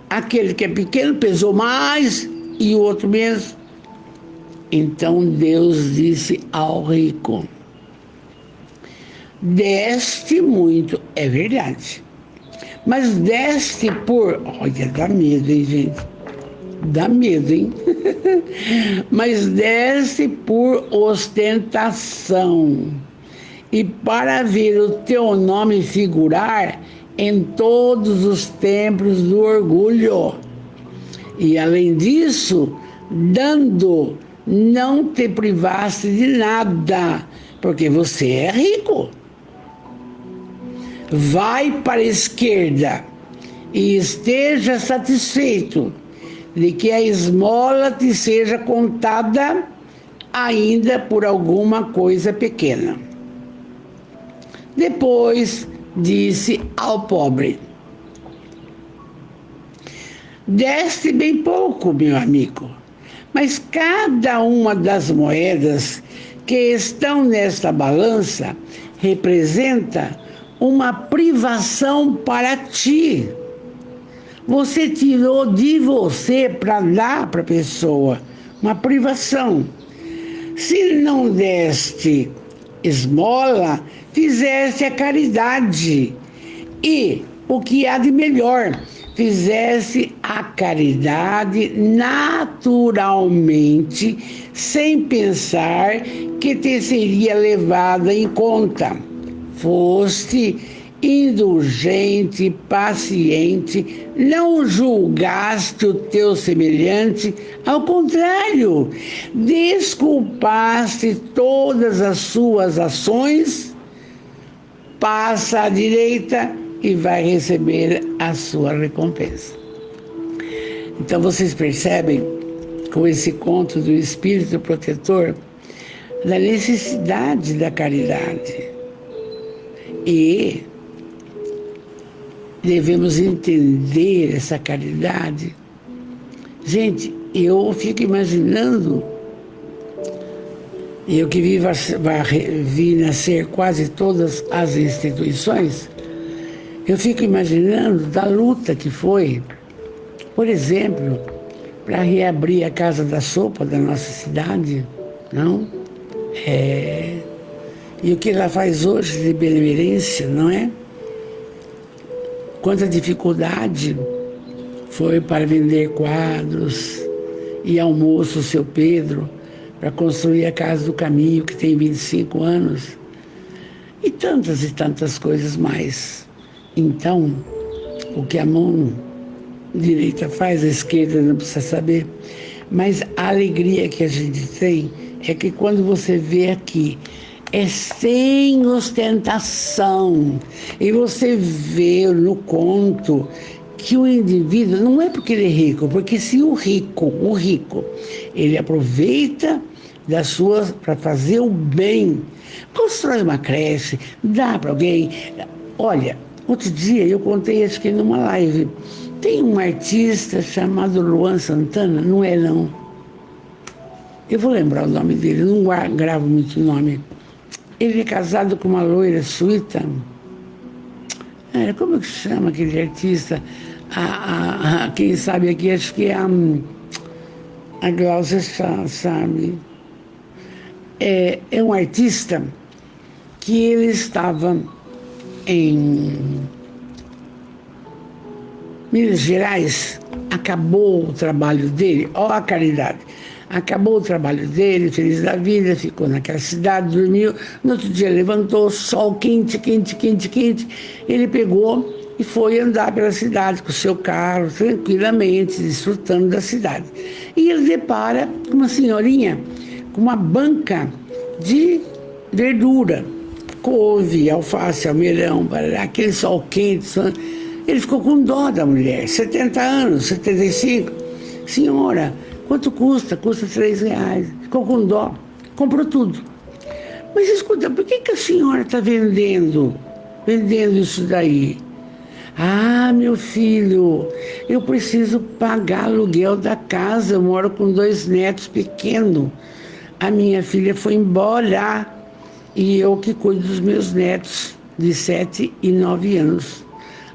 Aquele que é pequeno pesou mais e o outro mesmo. Então Deus disse ao rico: deste muito, é verdade, mas deste por... Olha, dá medo, hein, gente? Dá medo, hein? Mas deste por ostentação e para ver o teu nome figurar em todos os templos do orgulho. E além disso, dando, não te privaste de nada, porque você é rico. Vai para a esquerda e esteja satisfeito de que a esmola te seja contada ainda por alguma coisa pequena. Depois disse ao pobre: deste bem pouco, meu amigo, mas cada uma das moedas que estão nesta balança representa uma privação para ti. Você tirou de você para dar para a pessoa uma privação. Se não deste esmola, fizeste a caridade. E o que há de melhor, fizesse a caridade naturalmente, sem pensar que te seria levada em conta. Foste indulgente, paciente, não julgaste o teu semelhante, ao contrário, desculpaste todas as suas ações. Passa à direita e vai receber a sua recompensa. Então vocês percebem, com esse conto do Espírito Protetor, da necessidade da caridade. E devemos entender essa caridade. Gente, eu fico imaginando, eu que vi nascer quase todas as instituições, eu fico imaginando da luta que foi, por exemplo, para reabrir a Casa da Sopa da nossa cidade, não? E o que ela faz hoje de benemerência, não é? Quanta dificuldade foi para vender quadros e almoço o seu Pedro, para construir a Casa do Caminho, que tem 25 anos, e tantas coisas mais. Então, o que a mão direita faz, a esquerda não precisa saber, mas a alegria que a gente tem é que quando você vê aqui, é sem ostentação. E você vê no conto que o indivíduo, não é porque ele é rico, porque se o rico, ele aproveita das suas para fazer o bem, constrói uma creche, dá para alguém. Olha, outro dia eu contei, acho que numa live, tem um artista chamado Luan Santana, não é não. Eu vou lembrar o nome dele, não gravo muito o nome. Ele é casado com uma loira suíta. Como que chama aquele artista? Quem sabe aqui, acho que é a Glaucia sabe. É um artista que ele estava em Minas Gerais, acabou o trabalho dele, ó a caridade. Acabou o trabalho dele, feliz da vida, ficou naquela cidade, dormiu. No outro dia levantou, sol quente. Ele pegou e foi andar pela cidade com o seu carro, tranquilamente, desfrutando da cidade. E ele depara com uma senhorinha com uma banca de verdura, couve, alface, almeirão, aquele sol quente. Ele ficou com dó da mulher, 70 anos, 75. Senhora, quanto custa? Custa R$3. Ficou com dó, comprou tudo. Mas escuta, por que a senhora está vendendo isso daí? Ah, meu filho, eu preciso pagar aluguel da casa, eu moro com 2 netos pequenos. A minha filha foi embora e eu que cuido dos meus netos de 7 e 9 anos.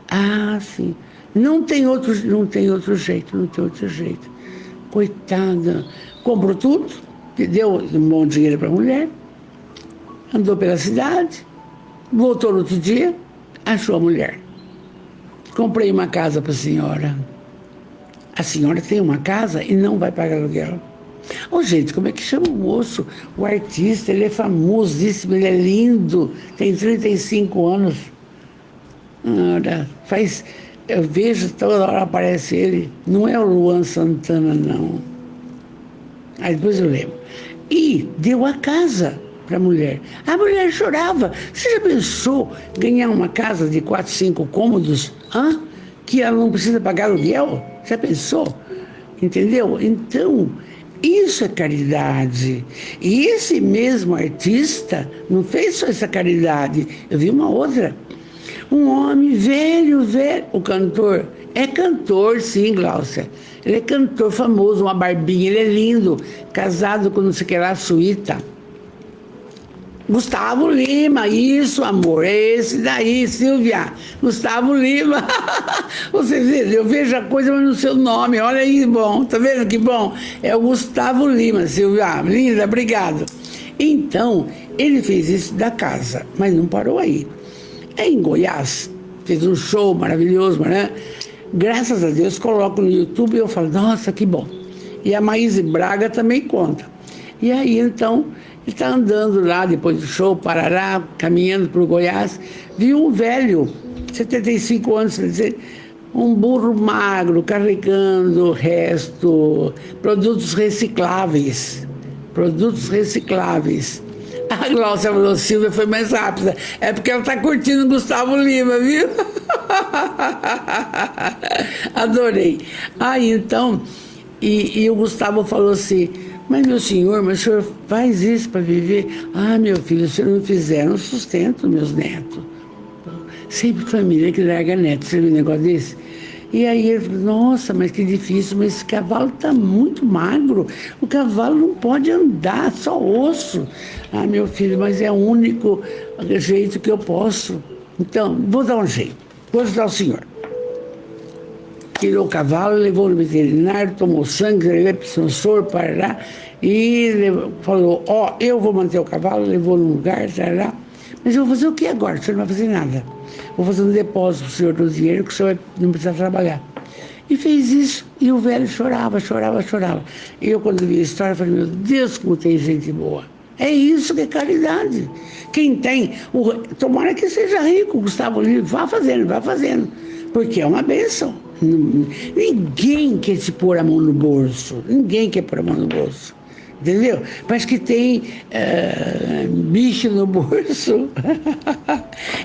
Ah, sim. Não tem outro jeito. Coitada. Comprou tudo, deu um bom dinheiro para a mulher, andou pela cidade, voltou no outro dia, achou a mulher. Comprei uma casa para a senhora. A senhora tem uma casa e não vai pagar aluguel. Ô, gente, como é que chama o moço? O artista, ele é famosíssimo, ele é lindo, tem 35 anos. Ora, eu vejo toda hora aparece ele. Não é o Luan Santana, não. Aí depois eu lembro. E deu a casa para a mulher. A mulher chorava. Você já pensou ganhar uma casa de 4, 5 cômodos? Que ela não precisa pagar aluguel? Já pensou? Entendeu? Então, isso é caridade. E esse mesmo artista não fez só essa caridade. Eu vi uma outra. Um homem velho, o cantor. É cantor, sim, Gláucia. Ele é cantor famoso, uma barbinha, ele é lindo. Casado com não sei o que lá, suíta. Gustavo Lima, isso, amor, é esse daí, Silvia. Gustavo Lima. Você vê, eu vejo a coisa, mas no seu nome, olha aí, bom, tá vendo que bom? É o Gustavo Lima, Silvia, linda, obrigado. Então, ele fez isso da casa, mas não parou aí. Em Goiás, fez um show maravilhoso, né? Graças a Deus, coloco no YouTube e eu falo, nossa, que bom. E a Maíse Braga também conta. E aí, então, ele está andando lá, depois do show, Parará, caminhando para o Goiás, viu um velho, 75 anos, quer dizer, um burro magro, carregando o resto, produtos recicláveis. A Gláucia falou, Silvia foi mais rápida. É porque ela está curtindo o Gustavo Lima, viu? Adorei. Aí, então, e o Gustavo falou assim, mas meu senhor, mas o senhor faz isso para viver? Ah, meu filho, se eu não fizer, eu não sustento meus netos. Sempre família que larga neto, você viu um negócio desse? E aí ele falou, nossa, mas que difícil, mas esse cavalo está muito magro, o cavalo não pode andar, só osso. Ah, meu filho, mas é o único jeito que eu posso. Então, vou dar um jeito, vou ajudar o senhor. Tirou o cavalo, levou no veterinário, tomou sangue, levou para o sensor, parará, e falou, eu vou manter o cavalo, levou num lugar, parará, mas eu vou fazer o que agora? O senhor não vai fazer nada. Vou fazer um depósito para o senhor do dinheiro que o senhor não precisa trabalhar. E fez isso, e o velho chorava. E eu, quando vi a história, falei, meu Deus, como tem gente boa. É isso que é caridade. Quem tem, tomara que seja rico, Gustavo Lima, vá fazendo, porque é uma bênção. Ninguém quer se pôr a mão no bolso, entendeu? Parece que tem bicho no bolso.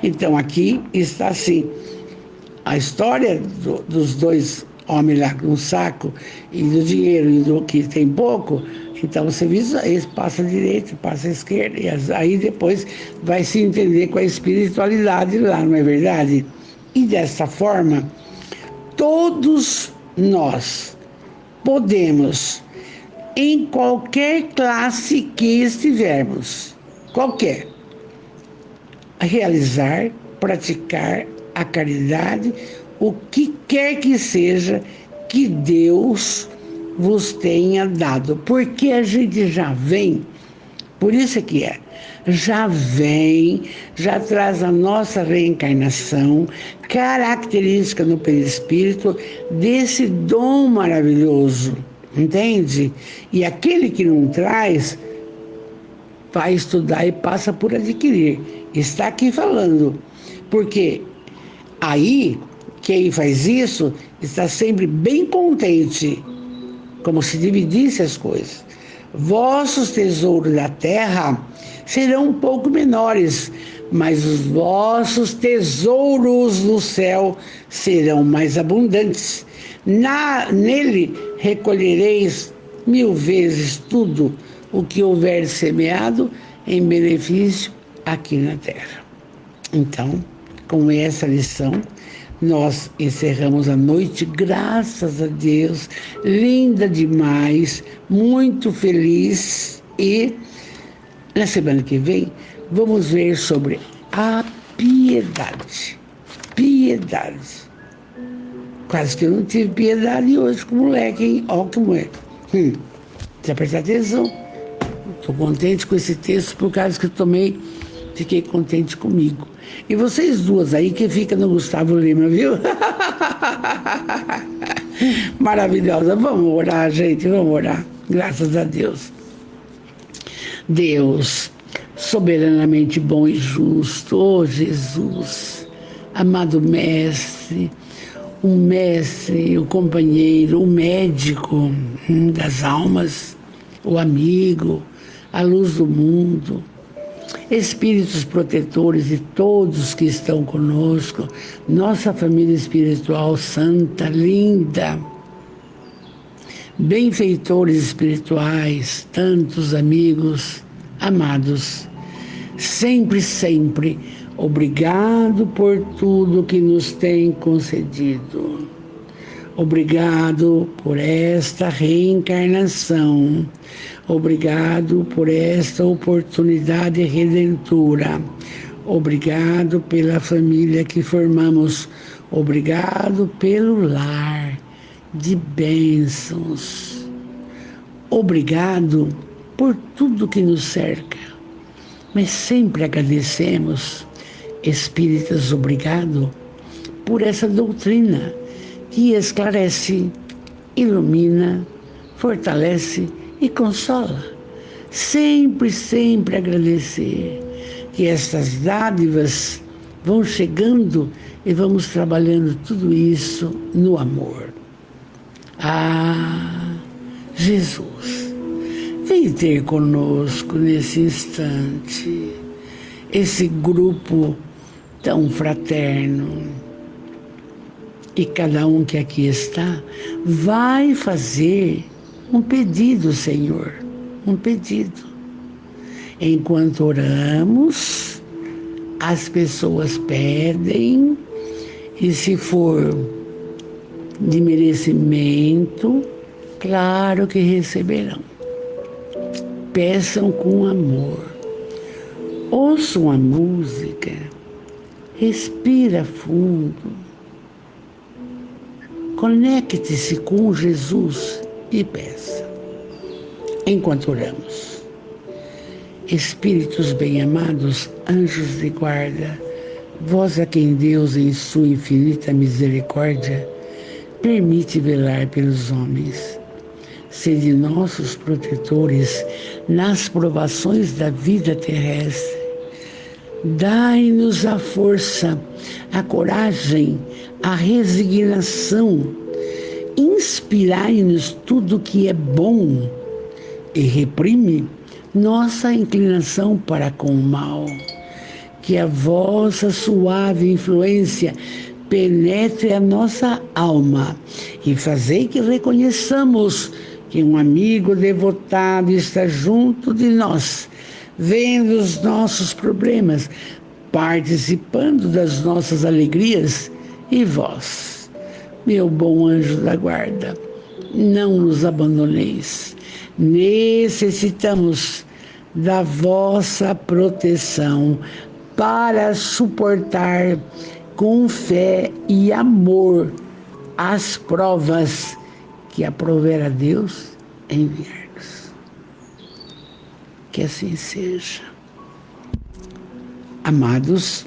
Então aqui está assim, a história dos 2 homens lá com um saco e do dinheiro e do que tem pouco. Então você visualiza, passa à direita, passa à esquerda, e aí depois vai se entender com a espiritualidade lá, não é verdade? E dessa forma, todos nós podemos, em qualquer classe que estivermos, realizar, praticar a caridade, o que quer que seja que Deus vos tenha dado, porque a gente já vem, por isso é que já vem, já traz a nossa reencarnação, característica no perispírito desse dom maravilhoso, entende? E aquele que não traz, vai estudar e passa por adquirir. Está aqui falando, porque aí, quem faz isso, está sempre bem contente, como se dividisse as coisas. Vossos tesouros da terra serão um pouco menores, mas os vossos tesouros no céu serão mais abundantes. Nele recolhereis 1000 vezes tudo o que houver semeado em benefício aqui na terra. Então, com essa lição, nós encerramos a noite, graças a Deus, linda demais, muito feliz. E na semana que vem vamos ver sobre a piedade. Piedade. Quase que eu não tive piedade hoje com o moleque, hein? Ó que moleque. Precisa prestar atenção. Estou contente com esse texto por causa que eu fiquei contente comigo. E vocês duas aí que ficam no Gustavo Lima, viu? Maravilhosa. Vamos orar, gente, vamos orar. Graças a Deus. Deus, soberanamente bom e justo, oh Jesus, amado mestre, o companheiro, o médico das almas, o amigo, a luz do mundo, espíritos protetores de todos que estão conosco, nossa família espiritual santa, linda, benfeitores espirituais, tantos amigos, amados, sempre, sempre, obrigado por tudo que nos tem concedido. Obrigado por esta reencarnação. Obrigado por esta oportunidade redentora. Obrigado pela família que formamos. Obrigado pelo lar de bênçãos. Obrigado por tudo que nos cerca. Mas sempre agradecemos, espíritas, obrigado por essa doutrina que esclarece, ilumina, fortalece e consola. Sempre, sempre agradecer que estas dádivas vão chegando e vamos trabalhando tudo isso no amor. Ah, Jesus, vem ter conosco nesse instante, esse grupo tão fraterno. E cada um que aqui está vai fazer um pedido, Senhor, um pedido. Enquanto oramos, as pessoas pedem, e se for de merecimento, claro que receberão. Peçam com amor, ouçam a música, respira fundo, conecte-se com Jesus e peça. Enquanto oramos, espíritos bem-amados, anjos de guarda, vós a quem Deus, em sua infinita misericórdia, permite velar pelos homens, sede nossos protetores nas provações da vida terrestre. Dai-nos a força, a coragem, a resignação. Inspirai-nos tudo que é bom e reprime nossa inclinação para com o mal. Que a vossa suave influência penetre a nossa alma e fazei que reconheçamos que um amigo devotado está junto de nós, vendo os nossos problemas, participando das nossas alegrias. E vós, meu bom anjo da guarda, não nos abandoneis. Necessitamos da vossa proteção para suportar com fé e amor as provas que aprover a Deus enviar-nos. Que assim seja. Amados,